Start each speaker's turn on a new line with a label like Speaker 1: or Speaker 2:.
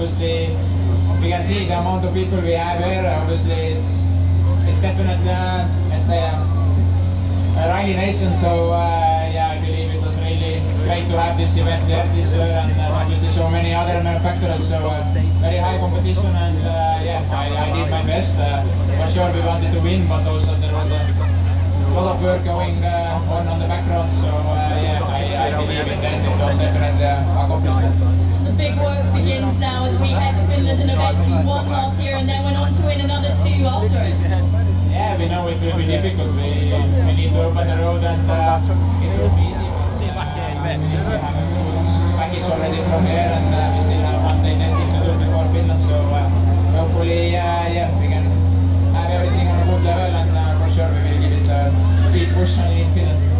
Speaker 1: obviously we can see the amount of people we have here. Obviously, it's definitely let's say a rally nation. So yeah, I believe it was really great to have this event there this year, and obviously so many other manufacturers. So very high competition, and yeah, I did my best. For sure, we wanted to win, but also there was a lot of work going on the background. So yeah, I believe in that. It was definitely accomplishment.
Speaker 2: The big work begins now as we head to Finland, an event you won last year and then went on to win another 2 after it.
Speaker 1: Yeah, we know it will be difficult. We need to open the road, and it will be easy.
Speaker 3: See you back here in a bit.
Speaker 1: We have a good package already from here, and we still have one day testing to do before Finland. So hopefully, yeah, we can have everything on a good level, and for sure we will give it a big push in Finland.